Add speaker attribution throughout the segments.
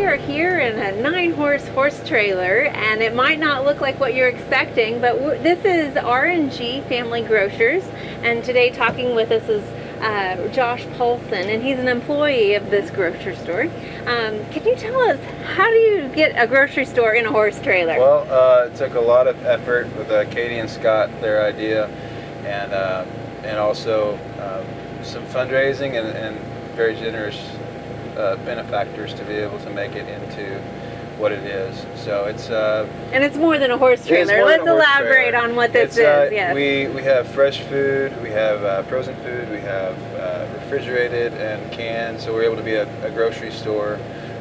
Speaker 1: are here in a 9-horse horse trailer, and it might not look like what you're expecting, but this is R&G Family Grocers, and today talking with us is Josh Paulson, and he's an employee of this grocery store. Can you tell us, how do you get a grocery store in a horse trailer?
Speaker 2: Well, it took a lot of effort with Katie and Scott, their idea, and also some fundraising and very generous benefactors to be able to make it into what it is. So it's
Speaker 1: and it's more than a horse trailer. Let's elaborate on what this is. Yes.
Speaker 2: We have fresh food, we have frozen food, we have refrigerated and canned. So we're able to be a grocery store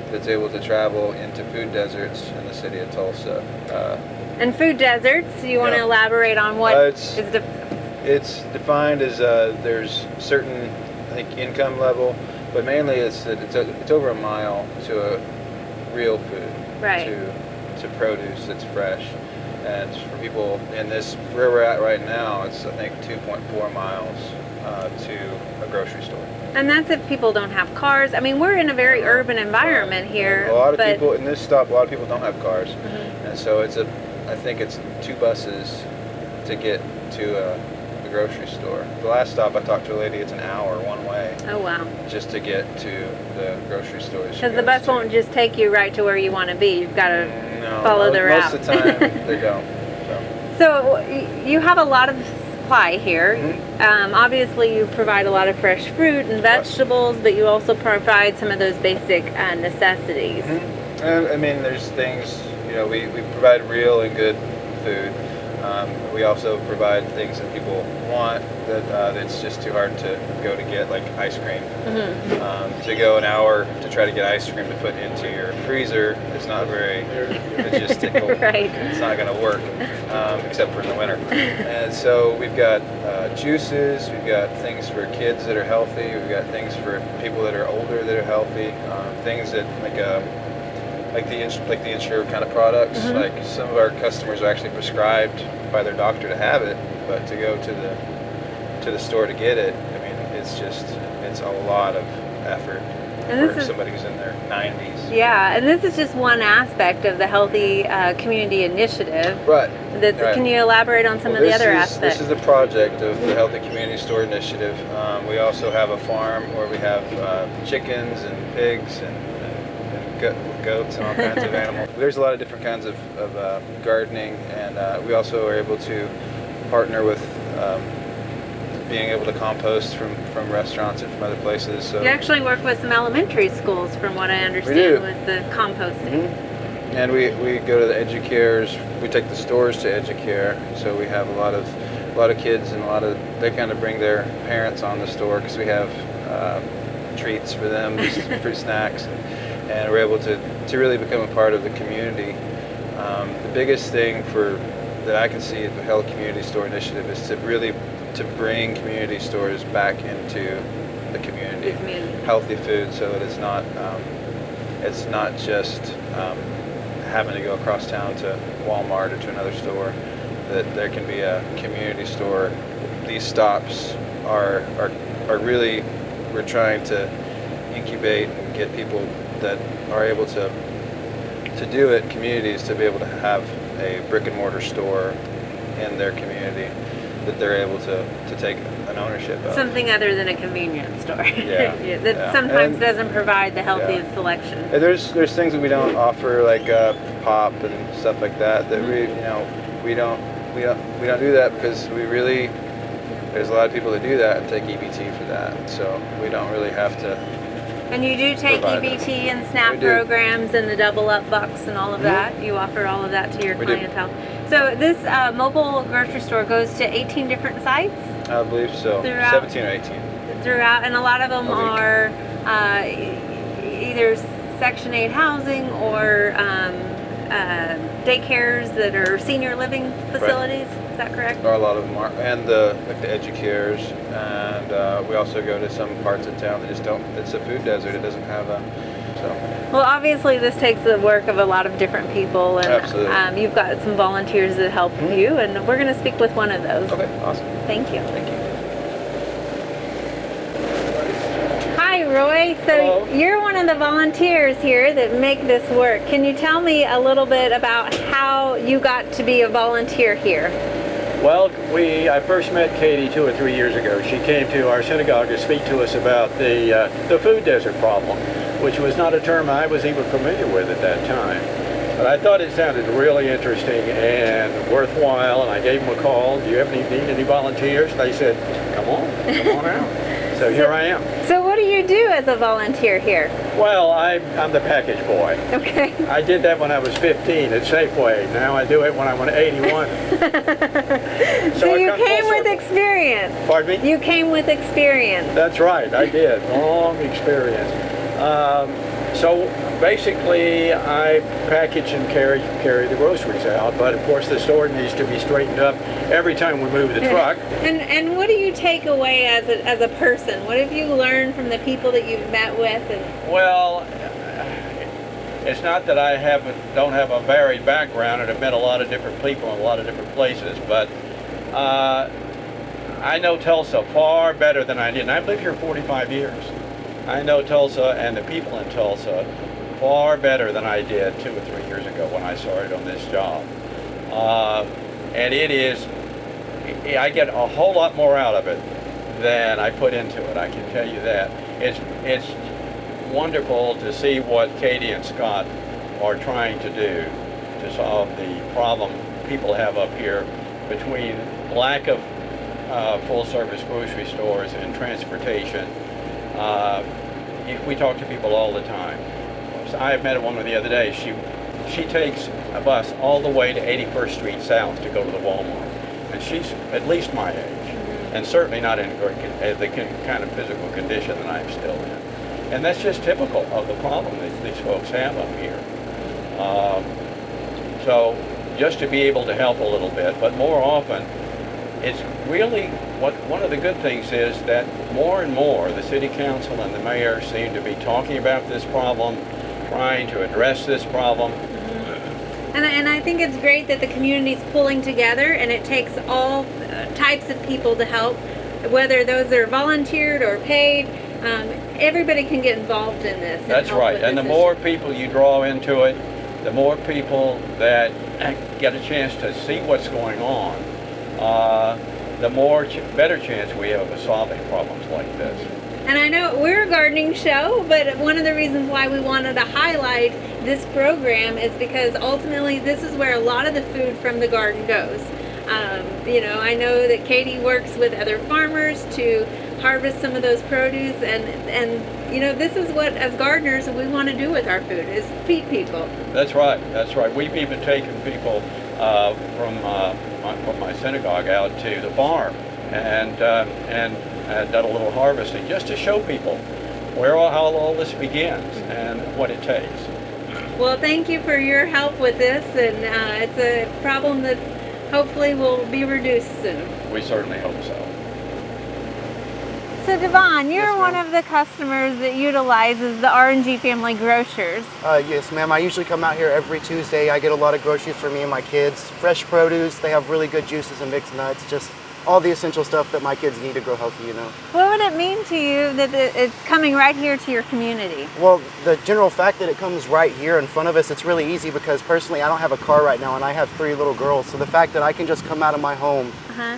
Speaker 2: that's able to travel into food deserts in the city of Tulsa.
Speaker 1: And food deserts, you want to elaborate on what
Speaker 2: it's defined as there's certain, I think, income level, but mainly it's over a mile to a real food,
Speaker 1: right,
Speaker 2: to produce that's fresh. And for people in this, where we're at right now, it's I think 2.4 miles to a grocery store.
Speaker 1: And that's if people don't have cars. I mean, we're in a very urban environment here.
Speaker 2: A lot of people in this stop, a lot of people don't have cars, and so I think it's 2 buses to get to the grocery store. The last stop I talked to a lady, it's an hour one way.
Speaker 1: Oh wow!
Speaker 2: Just to get to the grocery store.
Speaker 1: Because the bus won't just take you right to where you want to be. You've got to follow the route.
Speaker 2: Most of the time they don't.
Speaker 1: So you have a lot of supply here. Obviously you provide a lot of fresh fruit and vegetables, but you also provide some of those basic necessities.
Speaker 2: I mean, there's things, we provide real and good food. We also provide things that people want that it's just too hard to go to get, like ice cream. To go an hour to try to get ice cream to put into your freezer is not very logistical.
Speaker 1: Right.
Speaker 2: It's not going to work, except for in the winter. And so we've got juices, we've got things for kids that are healthy, we've got things for people that are older that are healthy, things that like the insured kind of products. Like some of our customers are actually prescribed by their doctor to have it, but to go to the store to get it, I mean, it's a lot of effort for somebody who's in their 90s.
Speaker 1: Yeah, and this is just one aspect of the Healthy Community Initiative.
Speaker 2: Right.
Speaker 1: Can you elaborate on some of the other aspects?
Speaker 2: This is the project of the Healthy Community Store Initiative. We also have a farm where we have chickens and pigs and goats and all kinds of animals. There's a lot of different kinds of gardening, and we also are able to partner with being able to compost from restaurants and from other places. So
Speaker 1: you actually work with some elementary schools, from what I understand, with the composting.
Speaker 2: And we go to the educares. We take the stores to educare. So we have a lot of kids, and they kind of bring their parents on the store because we have treats for them, fruit snacks. And we're able to really become a part of the community. The biggest thing that I can see at the Health Community Store Initiative is to bring community stores back into the community. Healthy food, so that it's not just having to go across town to Walmart or to another store. That there can be a community store. These stops are really, we're trying to incubate and get people that are able to do it, communities, to be able to have a brick and mortar store in their community that they're able to take an ownership of.
Speaker 1: Something other than a convenience store.
Speaker 2: That
Speaker 1: sometimes doesn't provide the healthiest selection.
Speaker 2: And there's things that we don't offer, like pop and stuff like that. That we don't do that because there's a lot of people that do that and take EBT for that. So we don't really have to.
Speaker 1: And you do take EBT and SNAP programs and the double up bucks and all of that. You offer all of that to your clientele. So this mobile grocery store goes to 18 different sites?
Speaker 2: I believe so. 17 or 18.
Speaker 1: Throughout, and a lot of them are either Section 8 housing or daycares that are senior living facilities. Right. Is that correct?
Speaker 2: Or a lot of them are, and the educares, and we also go to some parts of town that just don't. It's a food desert. It doesn't have
Speaker 1: Well, obviously this takes the work of a lot of different people, and
Speaker 2: absolutely.
Speaker 1: You've got some volunteers that help you, and we're going to speak with one of those.
Speaker 2: Okay, awesome.
Speaker 1: Thank you.
Speaker 2: Thank you.
Speaker 1: Hi, Hi, Roy. So
Speaker 3: Hello.
Speaker 1: you're one of the volunteers here that make this work. Can you tell me a little bit about how you got to be a volunteer here?
Speaker 3: Well, I first met Katie 2 or 3 years ago. She came to our synagogue to speak to us about the food desert problem, which was not a term I was even familiar with at that time. But I thought it sounded really interesting and worthwhile, and I gave them a call. Do you need any volunteers? They said, come on out. So here I am.
Speaker 1: So what do you do as a volunteer here?
Speaker 3: Well, I'm the package boy.
Speaker 1: Okay.
Speaker 3: I did that when I was 15 at Safeway. Now I do it when I'm 81.
Speaker 1: So you came with experience.
Speaker 3: Pardon me?
Speaker 1: You came with experience.
Speaker 3: That's right, I did. Long experience. So basically, I package and carry the groceries out, but of course the store needs to be straightened up every time we move the truck.
Speaker 1: And what do you take away as a person? What have you learned from the people that you've met with?
Speaker 3: Well, it's not that I don't have a varied background and have met a lot of different people in a lot of different places, but I know Tulsa far better than I did. And I've lived here 45 years. I know Tulsa and the people in Tulsa far better than I did 2 or 3 years ago when I started on this job. And I get a whole lot more out of it than I put into it, I can tell you that. It's wonderful to see what Katie and Scott are trying to do to solve the problem people have up here between lack of full-service grocery stores and transportation. We talk to people all the time. So I met one the other day. She takes a bus all the way to 81st Street South to go to the Walmart, and she's at least my age, and certainly not in the kind of physical condition that I'm still in. And that's just typical of the problem that these folks have up here. So just to be able to help a little bit, but more often, it's really one of the good things is that more and more the city council and the mayor seem to be talking about this problem, trying to address this problem.
Speaker 1: And I think it's great that the community's pulling together, and it takes all types of people to help, whether those are volunteered or paid. Everybody can get involved in this.
Speaker 3: That's right. And the more people you draw into it, the more people that get a chance to see what's going on, the better chance we have of solving problems like this.
Speaker 1: And I know we're a gardening show, but one of the reasons why we wanted to highlight this program is because ultimately this is where a lot of the food from the garden goes. I know that Katie works with other farmers to harvest some of those produce, and this is what, as gardeners, we want to do with our food, is feed people.
Speaker 3: That's right. We've even taken people from my synagogue out to the farm and done a little harvesting just to show people how all this begins and what it takes.
Speaker 1: Well, thank you for your help with this, and it's a problem that hopefully will be reduced soon.
Speaker 3: We certainly hope so.
Speaker 1: So Devon, you're one of the customers that utilizes the R&G Family Grocers.
Speaker 4: Yes, ma'am. I usually come out here every Tuesday. I get a lot of groceries for me and my kids. Fresh produce. They have really good juices and mixed nuts. Just all the essential stuff that my kids need to grow healthy,
Speaker 1: What would it mean to you that it's coming right here to your community?
Speaker 4: Well, the general fact that it comes right here in front of us, it's really easy because personally I don't have a car right now and I have 3 little girls. So the fact that I can just come out of my home,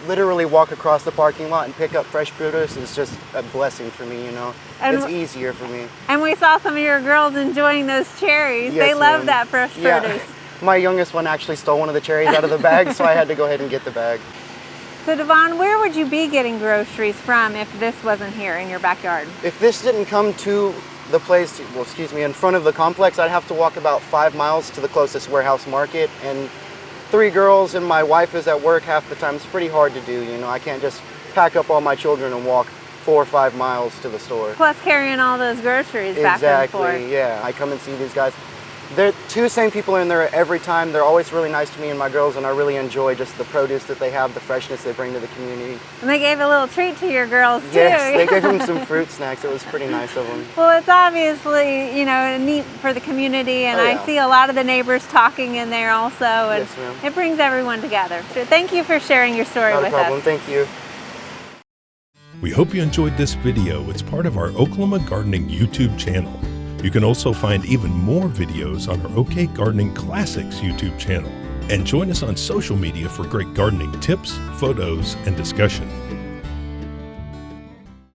Speaker 4: literally walk across the parking lot and pick up fresh produce is just a blessing for me,
Speaker 1: And
Speaker 4: it's easier for me.
Speaker 1: And we saw some of your girls enjoying those cherries.
Speaker 4: Yes,
Speaker 1: they love
Speaker 4: ma'am.
Speaker 1: that fresh produce.
Speaker 4: My youngest one actually stole one of the cherries out of the bag, so I had to go ahead and get the bag.
Speaker 1: So Devon, where would you be getting groceries from if this wasn't here in your backyard?
Speaker 4: If this didn't come to the place, in front of the complex, I'd have to walk about 5 miles to the closest warehouse market. And 3 girls and my wife is at work half the time. It's pretty hard to do, I can't just pack up all my children and walk 4 or 5 miles to the store.
Speaker 1: Plus carrying all those groceries back and forth.
Speaker 4: Exactly, yeah. I come and see these guys. The 2 same people in there every time. They're always really nice to me and my girls, and I really enjoy just the produce that they have, the freshness they bring to the community.
Speaker 1: And they gave a little treat to your girls too.
Speaker 4: Yes, they gave them some fruit snacks. It was pretty nice of them.
Speaker 1: Well, it's obviously, neat for the community, and I see a lot of the neighbors talking in there also, and
Speaker 4: yes, ma'am.
Speaker 1: It brings everyone together. So thank you for sharing your story with us.
Speaker 4: Not a problem. Thank you.
Speaker 5: We hope you enjoyed this video. It's part of our Oklahoma Gardening YouTube channel. You can also find even more videos on our OK Gardening Classics YouTube channel. And join us on social media for great gardening tips, photos, and discussion.